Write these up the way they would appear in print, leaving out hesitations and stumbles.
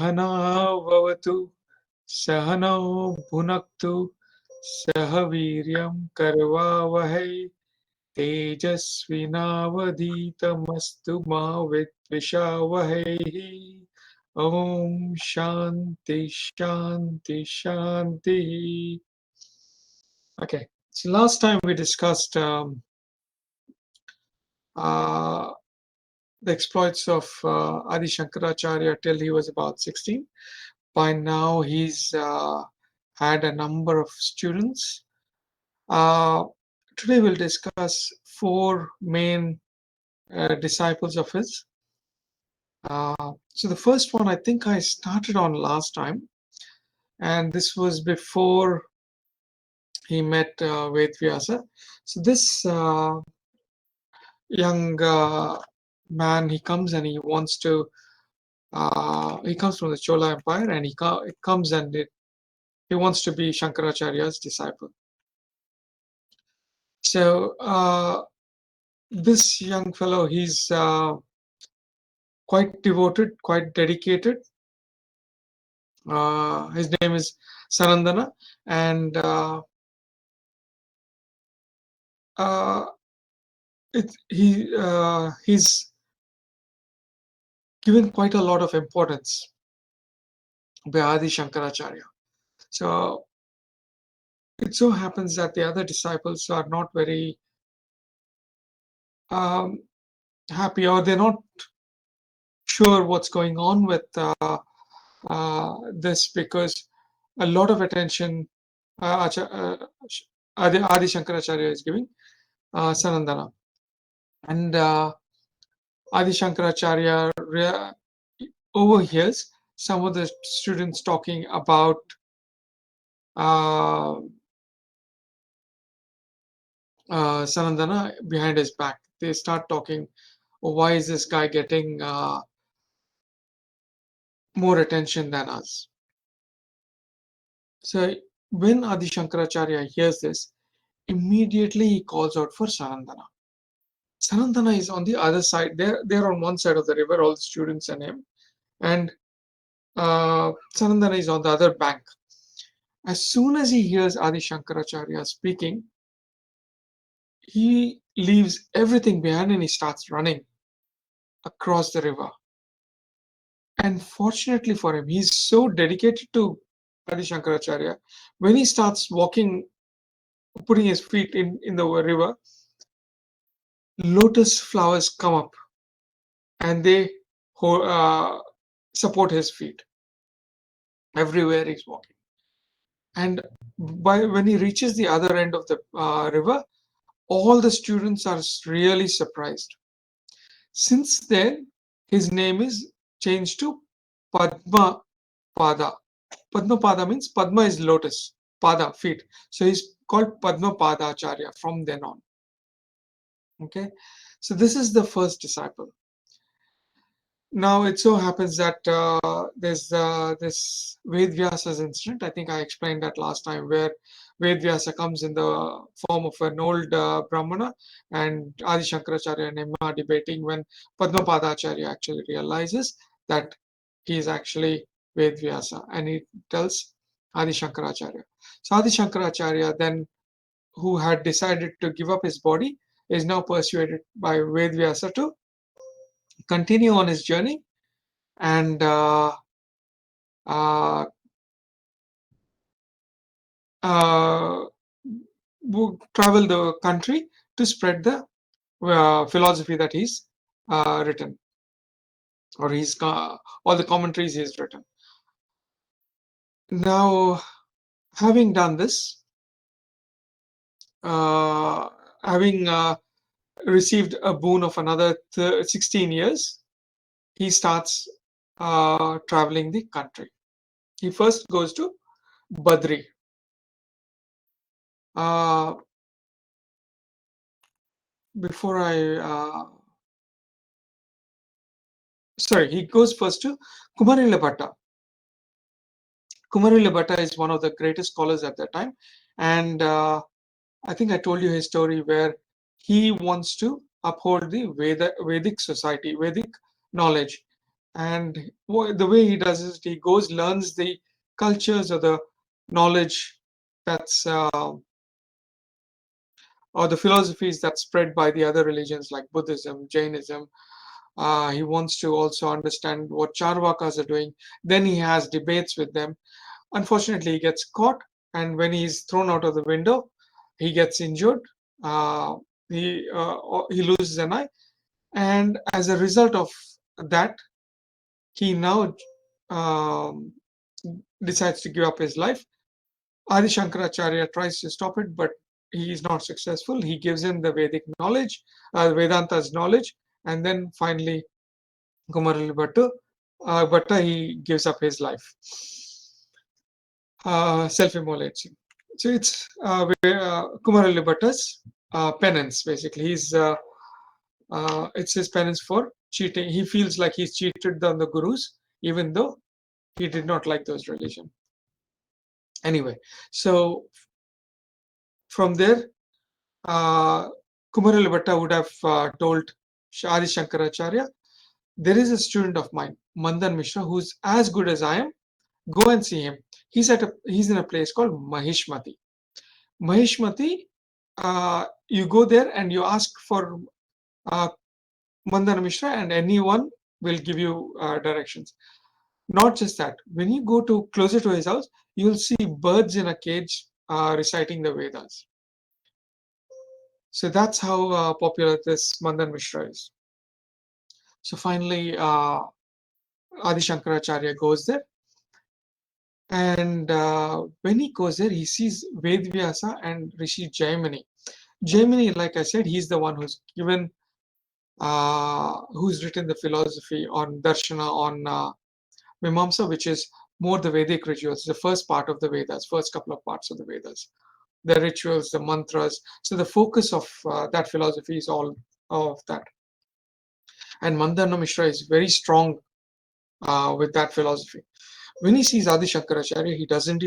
सहना भवतु सहनौ भुनक्तु सह वीर्यं करवावहै तेजस्विनावधीतमस्तु मा विद्विषावहैः ॐ शान्ति शान्ति शान्तिः. Okay, so last time we discussed the exploits of Adi Shankaracharya till he was about 16. By now, he's had a number of students. Today, we'll discuss four main disciples of his. So, the first one I think I started on last time, and this was before he met Vedvyasa. So, this young man, he comes and he wants to he comes from the Chola Empire, and he comes and he wants to be Shankaracharya's disciple. So this young fellow, he's quite devoted, quite dedicated. His name is Sanandana, and he's given quite a lot of importance by Adi Shankaracharya. So it so happens that the other disciples are not very happy, or they're not sure what's going on with this, because a lot of attention Adi Shankaracharya is giving Sanandana. And Adi Shankaracharya overhears some of the students talking about Sanandana behind his back. They start talking, oh, why is this guy getting more attention than us? So when Adi Shankaracharya hears this, immediately he calls out for Sanandana. Sanandana is on the other side. They're on one side of the river, all the students and him, and Sanandana is on the other bank. As soon as he hears Adi Shankaracharya speaking, he leaves everything behind and he starts running across the river. And fortunately for him, he's so dedicated to Adi Shankaracharya. When he starts walking, putting his feet in the river, lotus flowers come up and they support his feet everywhere he's walking. And when he reaches the other end of the river, all the students are really surprised. Since then, his name is changed to Padma Pada. Padma Pada means Padma is lotus, Pada, feet. So he's called Padma Pada Acharya from then on. Okay, so this is the first disciple. Now it so happens that there's this Vedvyasa's incident. I think I explained that last time, where Vedvyasa comes in the form of an old Brahmana, and Adi Shankaracharya and him are debating, when Padmapada Acharya actually realizes that he is actually Vedvyasa, and he tells Adi Shankaracharya. So Adi Shankaracharya then, who had decided to give up his body, is now persuaded by Vedvyasa to continue on his journey and uh, travel the country to spread the philosophy that he's written, or he's all the commentaries he's written. Now, having done this, having received a boon of another 16 years, he starts traveling the country. He first goes to Badri. Before I he goes first to Kumarila Bhatta. Kumarila Bhatta is one of the greatest scholars at that time, and I think I told you his story, where he wants to uphold the Vedic society, Vedic knowledge. And the way he does is he goes, learns the cultures or the knowledge that's or the philosophies that spread by the other religions like Buddhism, Jainism. He wants to also understand what Charvakas are doing. Then he has debates with them. Unfortunately, he gets caught, and when he's thrown out of the window, he gets injured. Uh, he loses an eye, and as a result of that, he now um, decides to give up his life. Adi Shankaracharya tries to stop it, but he is not successful. He gives him the Vedic knowledge, Vedanta's knowledge, and then finally Kumarali Bhatta, he gives up his life, self-immolates him. So it's Kumarali Bhatta's penance, basically. It's his penance for cheating. He feels like he's cheated on the gurus, even though he did not like those religion. Anyway, so from there, uh, Kumarali Bhatta would have told Adi Shankaracharya, there is a student of mine, Mandan Mishra, who's as good as I am. Go and see him. He's in a place called Mahishmati. Mahishmati, you go there and you ask for uh, Mandan Mishra, and anyone will give you directions. Not just that, when you go to closer to his house, you'll see birds in a cage reciting the Vedas. So that's how popular this Mandan Mishra is. So finally, Adi Shankaracharya goes there, and when he goes there, he sees Vedvyasa and Rishi Jaimini. Jaimini, like I said, he's the one who's written the philosophy on Darshana, on Mimamsa, which is more the Vedic rituals, the first part of the Vedas, first couple of parts of the Vedas, the rituals, the mantras. So the focus of that philosophy is all of that. And Mandana Mishra is very strong with that philosophy. When he sees Adi Shankaracharya, he doesn't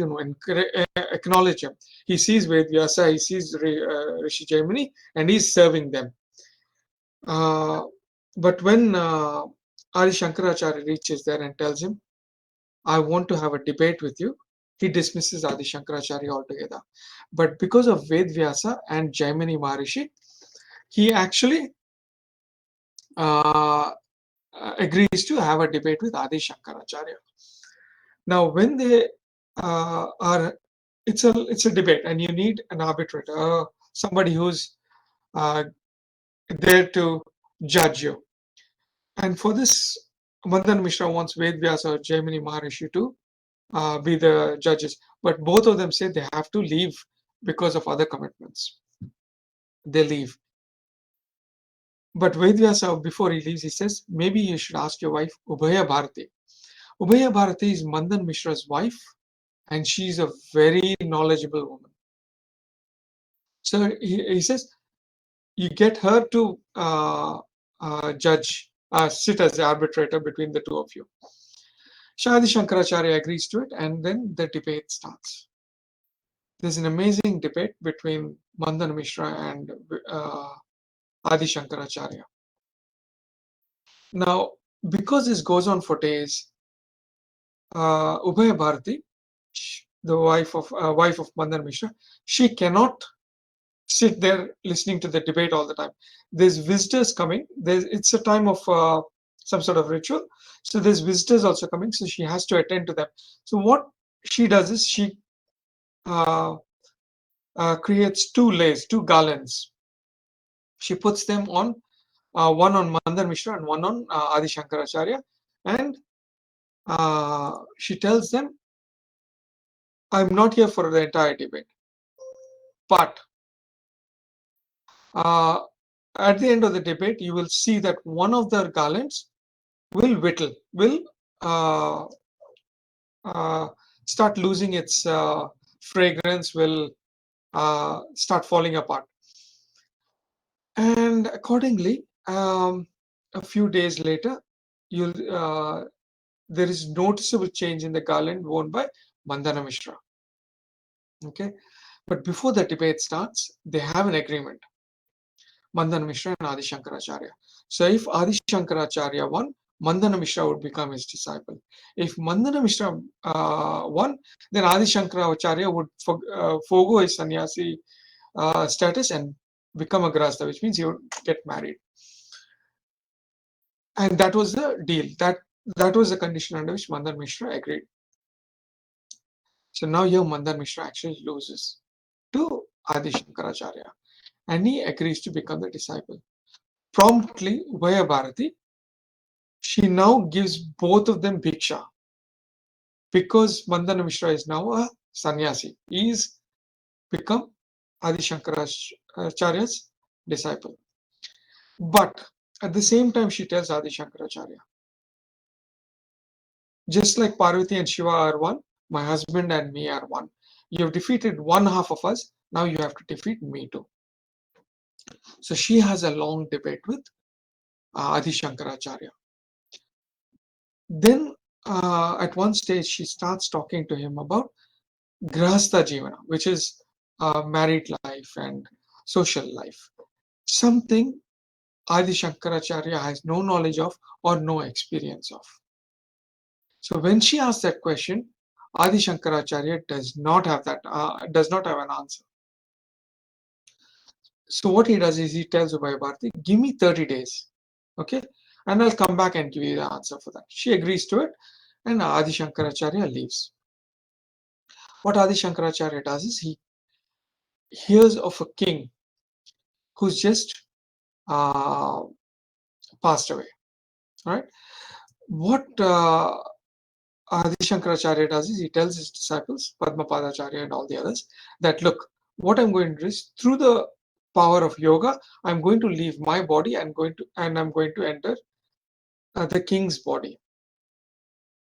acknowledge him. He sees Vedvyasa, he sees Rishi Jaimini, and he's serving them. But when Adi Shankaracharya reaches there and tells him, I want to have a debate with you, he dismisses Adi Shankaracharya altogether. But because of Vedvyasa and Jaimini Maharishi, he actually uh, agrees to have a debate with Adi Shankaracharya. Now, when they it's a debate, and you need an arbitrator, somebody who's uh, there to judge you. And for this, Mandan Mishra wants Ved Vyasa or Jaimini Maharishi to be the judges, but both of them say they have to leave because of other commitments. They leave. But Ved Vyasa, before he leaves, he says, maybe you should ask your wife, Ubhaya Bharati. Ubhaya Bharati is Mandan Mishra's wife, and she's a very knowledgeable woman. So he says, you get her to sit as the arbitrator between the two of you. Shadi Shankaracharya agrees to it, and then the debate starts. There's an amazing debate between Mandan Mishra and Adi Shankaracharya. Now, because this goes on for days, Ubhaya Bharati, the wife of Mandan Mishra, she cannot sit there listening to the debate all the time. There's visitors coming. It's a time of some sort of ritual. So there's visitors also coming. So she has to attend to them. So what she does is she uh, creates two garlands. She puts them on, one on Mandar Mishra and one on Adi Shankaracharya. And she tells them, I'm not here for the entire debate. But at the end of the debate, you will see that one of the garlands will uh, start losing its fragrance, will start falling apart. And accordingly, a few days later, there is noticeable change in the garland worn by Mandana Mishra. Okay, but before the debate starts, they have an agreement. Mandana Mishra and Adi Shankaracharya. So if Adi Shankaracharya won, Mandana Mishra would become his disciple. If Mandana Mishra won, then Adi Shankaracharya would forego his sannyasi status and become a grasta, which means he would get married. And that was the deal. That was the condition under which Mandana Mishra agreed. So now here Mandana Mishra actually loses to Adi Shankaracharya, and he agrees to become the disciple. Promptly, Vaya Bharati, she now gives both of them bhiksha, because Mandana Mishra is now a sannyasi. He is become Adi Shankaracharya's disciple. But at the same time, she tells Adi Shankaracharya, just like Parvati and Shiva are one, my husband and me are one. You have defeated one half of us, now you have to defeat me too. So she has a long debate with Adi Shankaracharya. Then at one stage, she starts talking to him about Grahastha Jivana, which is married life and social life. Something Adi Shankaracharya has no knowledge of or no experience of. So when she asks that question, Adi Shankaracharya does not have an answer. So what he does is he tells Ubhay Bharati, give me 30 days, okay, and I'll come back and give you the answer for that. She agrees to it, and Adi Shankaracharya leaves. What Adi Shankaracharya does is he hears of a king who's just uh, passed away. All right. What Adi Shankaracharya does is he tells his disciples, Padmapadacharya and all the others, that look, what I'm going to do is through the power of yoga, I'm going to leave my body and I'm going to enter the king's body.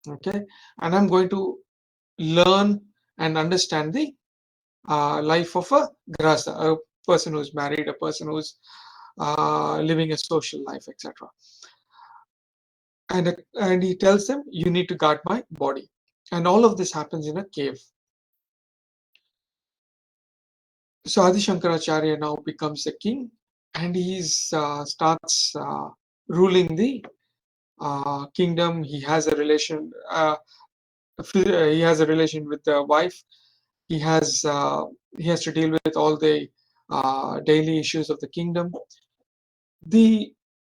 Okay, and I'm going to learn and understand the life of a grahastha, a person who's married, a person who's living a social life, etc. And he tells them, you need to guard my body, and all of this happens in a cave. So Adi Shankaracharya now becomes the king, and he starts ruling the kingdom. He has a relation. He has a relation with the wife. He has he has to deal with all the daily issues of the kingdom. The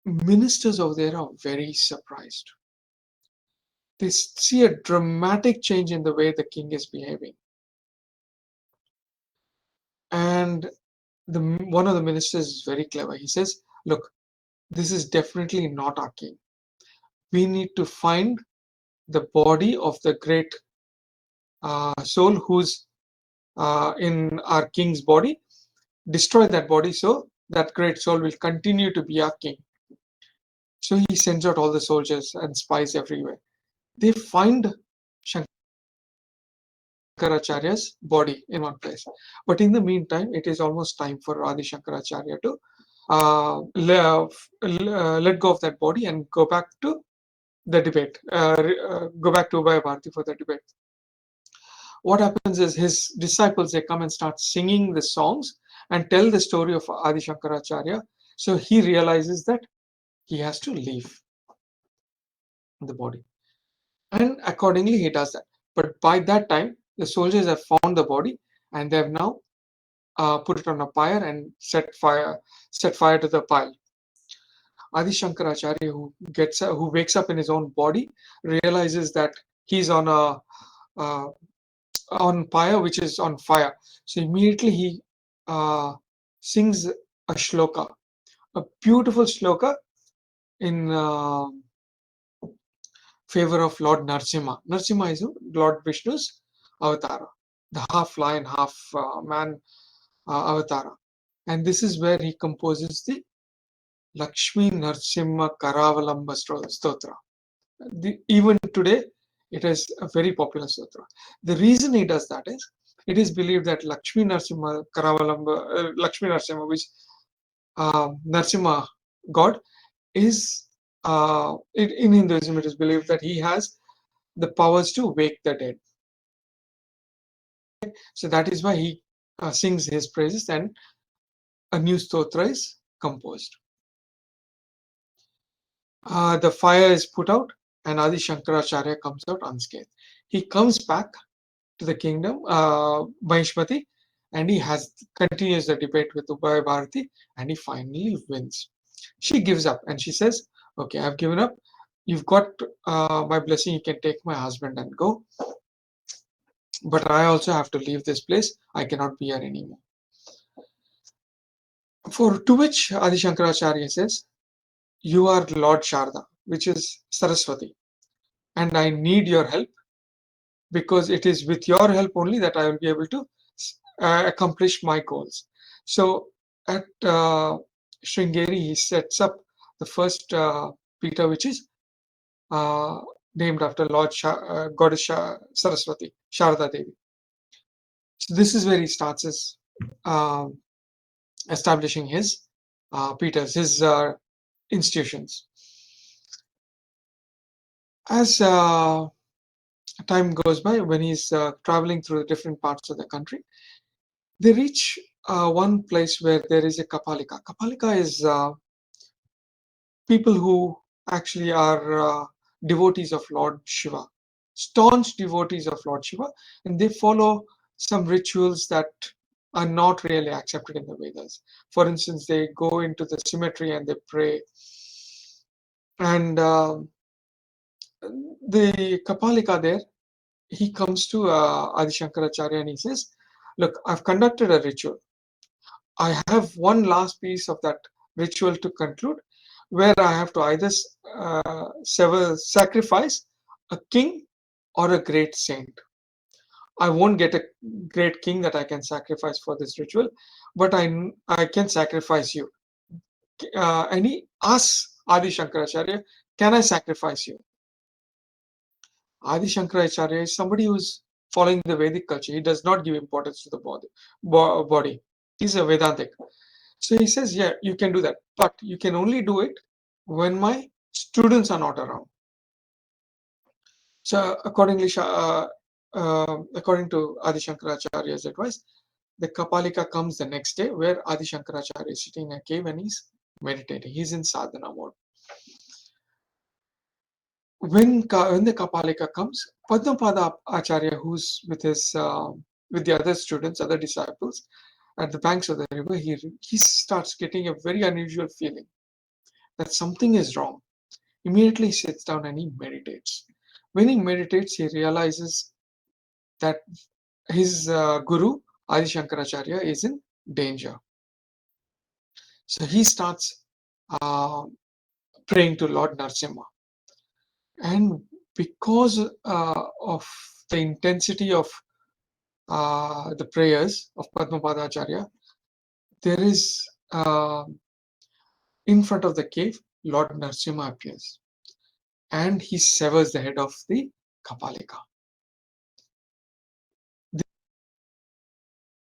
ministers over there are very surprised. They see a dramatic change in the way the king is behaving, and one of the ministers is very clever. He says, "Look, this is definitely not our king. We need to find the body of the great soul who's in our king's body, destroy that body so that great soul will continue to be our king." So he sends out all the soldiers and spies everywhere. They find Shankaracharya's body in one place. But in the meantime, it is almost time for Adi Shankaracharya to let go of that body and go back to the debate, go back to Ubhaya Bharati for the debate. What happens is his disciples, they come and start singing the songs and tell the story of Adi Shankaracharya. So he realizes that he has to leave the body. And accordingly, he does that. But by that time, the soldiers have found the body and they have now put it on a pyre and set fire to the pile. Adi Shankaracharya, who wakes up in his own body, realizes that he's uh, on pyre, which is on fire. So immediately he uh, sings a shloka, a beautiful shloka in favor of Lord Narsimha. Narsimha is Lord Vishnu's avatar, the half lion, half man avatara. And this is where he composes the Lakshmi Narsimha Karavalamba Stotra. Even today, it is a very popular stotra. The reason he does that is, it is believed that Lakshmi Narsimha Karavalamba, Lakshmi Narsimha, which Narsimha god, is in Hinduism, it is believed that he has the powers to wake the dead. So that is why he sings his praises and a new stotra is composed. The fire is put out, and Adi Shankaracharya comes out unscathed. He comes back to the kingdom, Mahishmati, and he continues the debate with Ubay Bharati, and he finally wins. She gives up and she says, "Okay, I've given up. You've got my blessing. You can take my husband and go, but I also have to leave this place. I cannot be here anymore." For to which Adi Shankaracharya says, "You are Lord Sharda, which is Saraswati, and I need your help because it is with your help only that I will be able to accomplish my goals." So at Sringeri, he sets up the first Peter, which is uh, named after Goddess Saraswati, Sharda Devi. So this is where he starts his um establishing his Peters, his institutions. As time goes by, when he's traveling through the different parts of the country, they reach one place where there is a Kapalika. Kapalika is people who actually are devotees of Lord Shiva, staunch devotees of Lord Shiva, and they follow some rituals that are not really accepted in the Vedas. For instance, they go into the cemetery and they pray. And the Kapalika there, he comes to Adi Shankaracharya and he says, "Look, I've conducted a ritual. I have one last piece of that ritual to conclude, where I have to either sacrifice a king or a great saint. I won't get a great king that I can sacrifice for this ritual, but I can sacrifice you." And he asks Adi Shankaracharya, "Can I sacrifice you?" Adi Shankaracharya is somebody who's following the Vedic culture. He does not give importance to the body. He's a Vedantic. So he says, "Yeah, you can do that, but you can only do it when my students are not around." So according to Adi Shankaracharya's advice, the Kapalika comes the next day, where Adi Shankaracharya is sitting in a cave and he's meditating. He's in sadhana mode. When the Kapalika comes, Padmapada Acharya, who's with the other students, other disciples, at the banks of the river, he starts getting a very unusual feeling that something is wrong. Immediately he sits down and he meditates. When he meditates, he realizes that his guru, Adi Shankaracharya, is in danger. So he starts uh, praying to Lord Narsimha. And because of the intensity of the prayers of Padmapada Acharya, there is in front of the cave, Lord Narsimha appears and he severs the head of the Kapalika.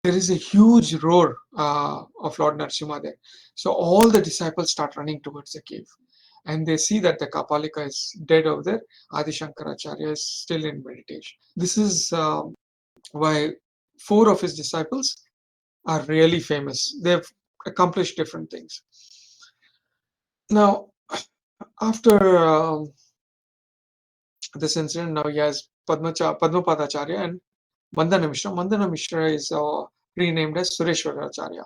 There is a huge roar of Lord Narsimha there. So all the disciples start running towards the cave and they see that the Kapalika is dead over there. Adi Shankaracharya is still in meditation. This is why four of his disciples are really famous. They've accomplished different things. Now, after this incident, now he has Padmapadacharya and Mandana Mishra. Mandana Mishra is renamed as Sureshwaracharya.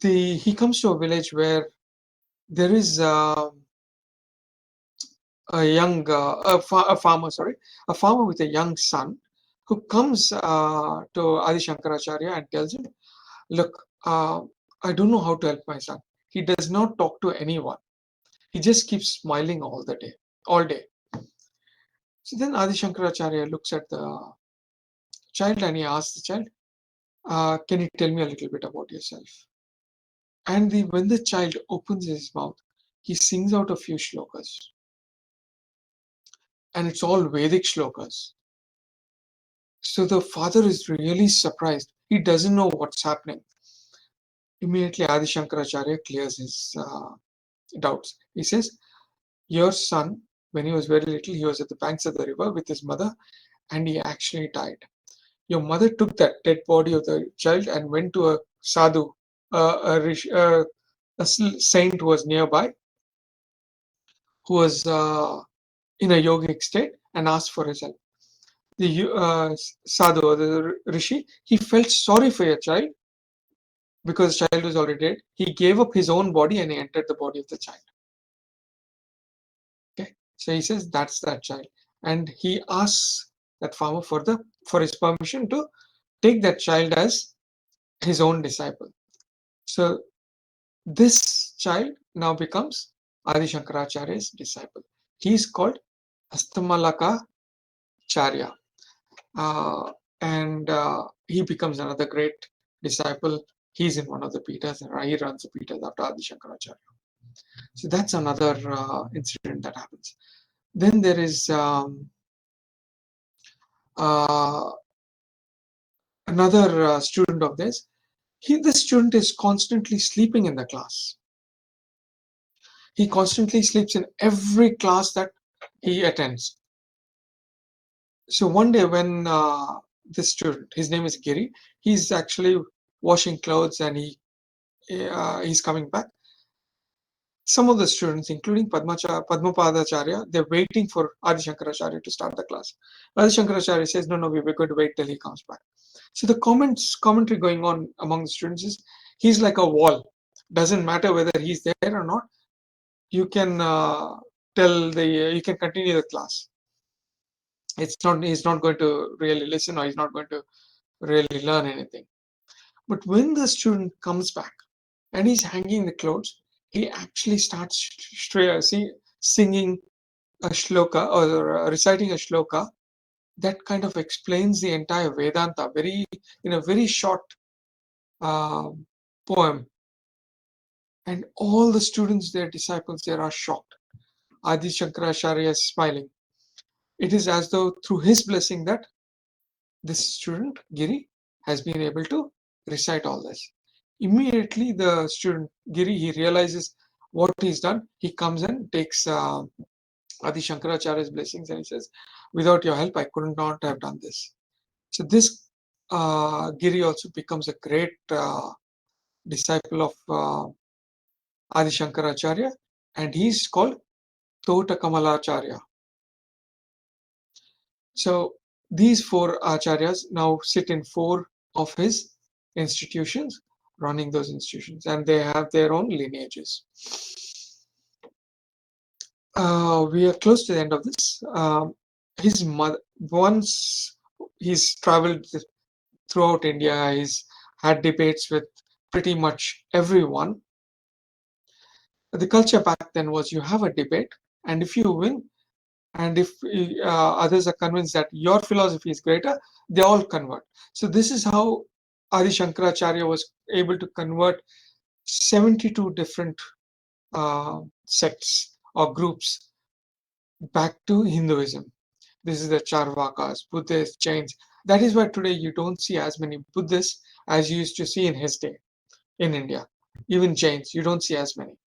He comes to a village where there is a farmer, a farmer with a young son who comes to Adi Shankaracharya and tells him, "Look, I don't know how to help my son. He does not talk to anyone. He just keeps smiling all day." So then Adi Shankaracharya looks at the child and he asks the child, "Can you tell me a little bit about yourself?" And when the child opens his mouth, he sings out a few shlokas, and it's all Vedic shlokas. So the father is really surprised. He doesn't know what's happening. Immediately, Adi Shankaracharya clears his doubts. He says, "Your son, when he was very little, he was at the banks of the river with his mother, and he actually died. Your mother took that dead body of the child and went to a sadhu, a saint who was nearby, who was in a yogic state and asked for his help. The sadhu, or the rishi, he felt sorry for your child because the child was already dead. He gave up his own body and he entered the body of the child. Okay, so he says that's that child, and he asks that farmer for his permission to take that child as his own disciple. So this child now becomes Adi Shankaracharya's disciple. He is called Astamalaka Charya, and he becomes another great disciple. He's in one of the Pitas, and he runs the Pitas after Adi Shankaracharya. So that's another incident that happens. Then there is uh, another student of this. This student is constantly sleeping in the class. He constantly sleeps in every class that he attends. So one day when this student, his name is Giri, he's actually washing clothes and he's coming back. Some of the students, including Padmapadacharya, they're waiting for Adi Shankaracharya to start the class. Adi Shankaracharya says, no, we're going to wait till he comes back. So the commentary going on among the students is, he's like a wall. Doesn't matter whether he's there or not. You can you can continue the class. He's not going to really listen, or he's not going to really learn anything. But when the student comes back and he's hanging the clothes, he actually starts singing a shloka, or reciting a shloka that kind of explains the entire Vedanta in a very short uh, poem. And all the students, their disciples there, are shocked. Adi Shankaracharya is smiling. It is as though through his blessing that this student, Giri, has been able to recite all this. Immediately, the student, Giri, he realizes what he's done. He comes and takes Adi Shankaracharya's blessings and he says, without your help, I could not have done this. So this Giri also becomes a great disciple of Adi Shankaracharya, and he's called Tota Kamalacharya. So these four acharyas now sit in four of his institutions, running those institutions, and they have their own lineages. We are close to the end of this. His mother, once he's traveled throughout India, he's had debates with pretty much everyone. The culture back then was, you have a debate, and if you win, and if others are convinced that your philosophy is greater, they all convert. So this is how Adi Shankaracharya was able to convert 72 different sects or groups back to Hinduism. This is the Charvakas, Buddhists, Jains. That is why today you don't see as many Buddhists as you used to see in his day in India. Even Jains, you don't see as many.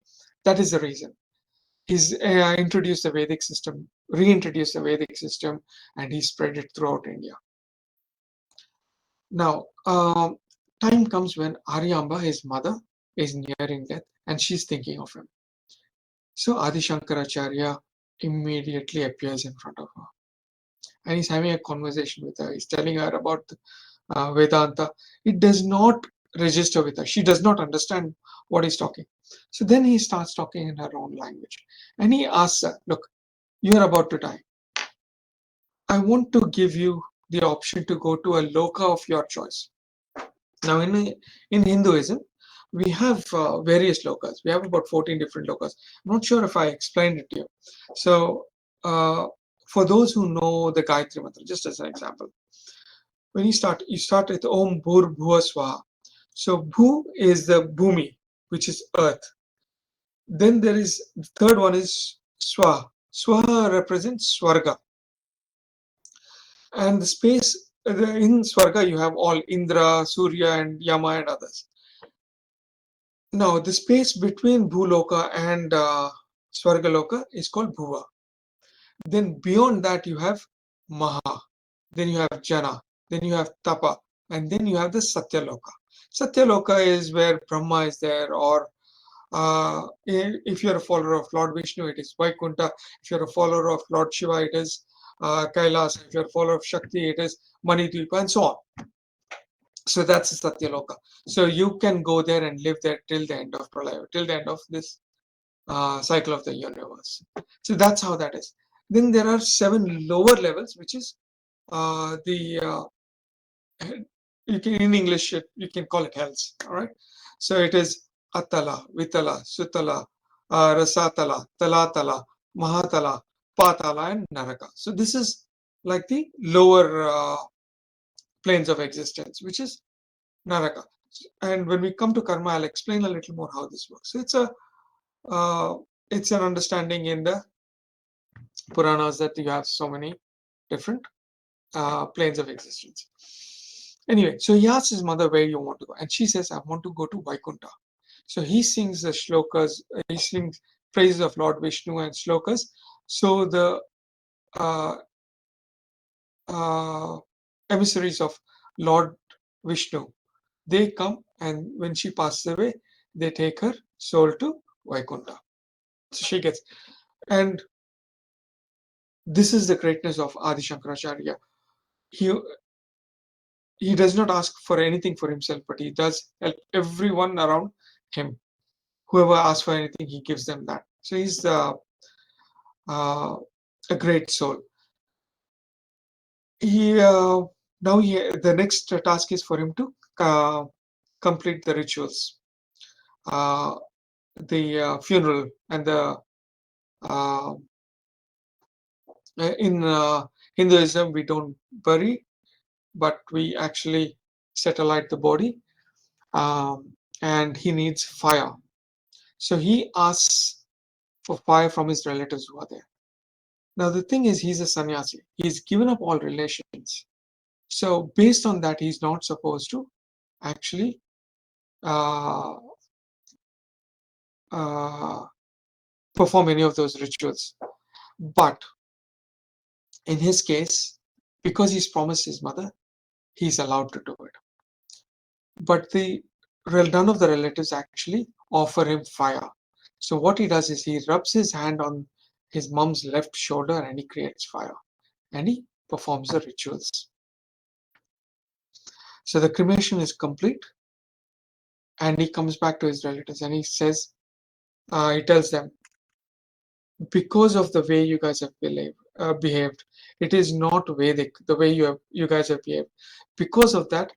That is the reason. He's introduced the Vedic system, reintroduced the Vedic system, and he spread it throughout India. Now, time comes when Aryamba, his mother, is nearing death, and she's thinking of him. So Adi Shankaracharya immediately appears in front of her, and he's having a conversation with her. He's telling her about Vedanta. It does not register with her. She does not understand what he's talking. So then he starts talking in her own language, and he asks her, "Look, you are about to die. I want to give you the option to go to a loka of your choice." Now, in Hinduism, we have various lokas. We have about 14 different lokas. I'm not sure if I explained it to you. So, for those who know the Gayatri Mantra, just as an example, when you start with Om Bhur Bhuva Swaha. So, Bhu is the Bhumi, which is earth. Then there is the third one is Swaha. Swaha represents Swarga. And the space in Swarga, you have all Indra, Surya, and Yama, and others. Now, the space between Bhuloka and Swargaloka is called Bhuva. Then beyond that, you have Maha. Then you have Jana. Then you have Tapa. And then you have the Satyaloka. Satyaloka is where Brahma is there, or If you're a follower of Lord Vishnu, it is Vaikuntha. If you're a follower of Lord Shiva, it is Kailas. If you're a follower of Shakti, it is Manidvipa, and so on. So that's Satyaloka. So you can go there and live there till the end of Pralaya, till the end of this cycle of the universe. So that's how that is. Then there are 7 lower levels, which is the you can in English you can call it hells. All right. So it is Atala, Vitala, Sutala, Rasatala, Talatala, Mahatala, Patala, and Naraka. So this is like the lower planes of existence, which is Naraka. And when we come to karma, I'll explain a little more how this works. So it's an understanding in the Puranas that you have so many different planes of existence. Anyway, so he asks his mother where you want to go, and she says, I want to go to Vaikuntha. So he sings the shlokas, he sings praises of Lord Vishnu and shlokas. So the uh, uh, emissaries of Lord Vishnu, they come, and when she passes away, they take her soul to Vaikuntha. So she gets, and this is the greatness of Adi Shankaracharya. He does not ask for anything for himself, but he does help everyone around him. Whoever asks for anything, he gives them that. So he's uh, a great soul. He now the next task is for him to complete the rituals, uh, the funeral, and the uh, in Hinduism we don't bury, but we actually set alight the body, and he needs fire. So he asks for fire from his relatives who are there. Now the thing is, he's a sannyasi. He's given up all relations. So based on that, he's not supposed to actually uh, uh, perform any of those rituals. But in his case, because he's promised his mother, he's allowed to do it. But none of the relatives actually offer him fire. So what he does is he rubs his hand on his mom's left shoulder and he creates fire, and he performs the rituals. So the cremation is complete, and he comes back to his relatives and he says, he tells them, because of the way you guys have behaved, it is not Vedic the way you guys have behaved. Because of that,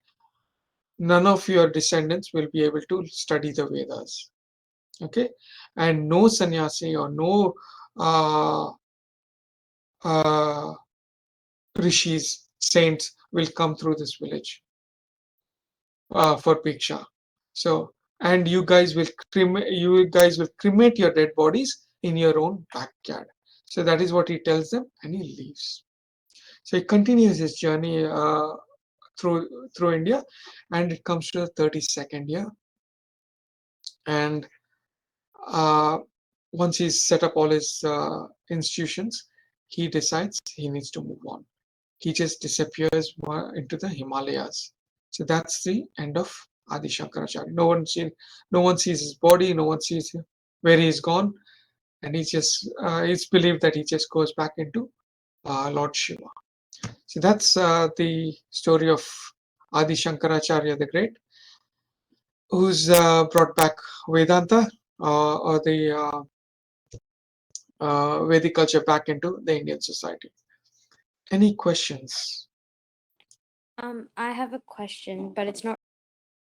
none of your descendants will be able to study the Vedas. Okay, and no sannyasi or no uh, uh, rishis, saints will come through this village for Piksha. So, and you guys will cremate your dead bodies in your own backyard. So that is what he tells them, and he leaves. So he continues his journey through India, and it comes to the 32nd year. And uh, once he's set up all his institutions, he decides he needs to move on. He just disappears into the Himalayas. So that's the end of Adi Shankaracharya. No one sees his body, no one sees where he's gone, and it's believed that he just goes back into Lord Shiva. So that's the story of Adi Shankaracharya the Great, who's brought back Vedanta or the Vedic culture back into the Indian society. Any questions? I have a question, but it's not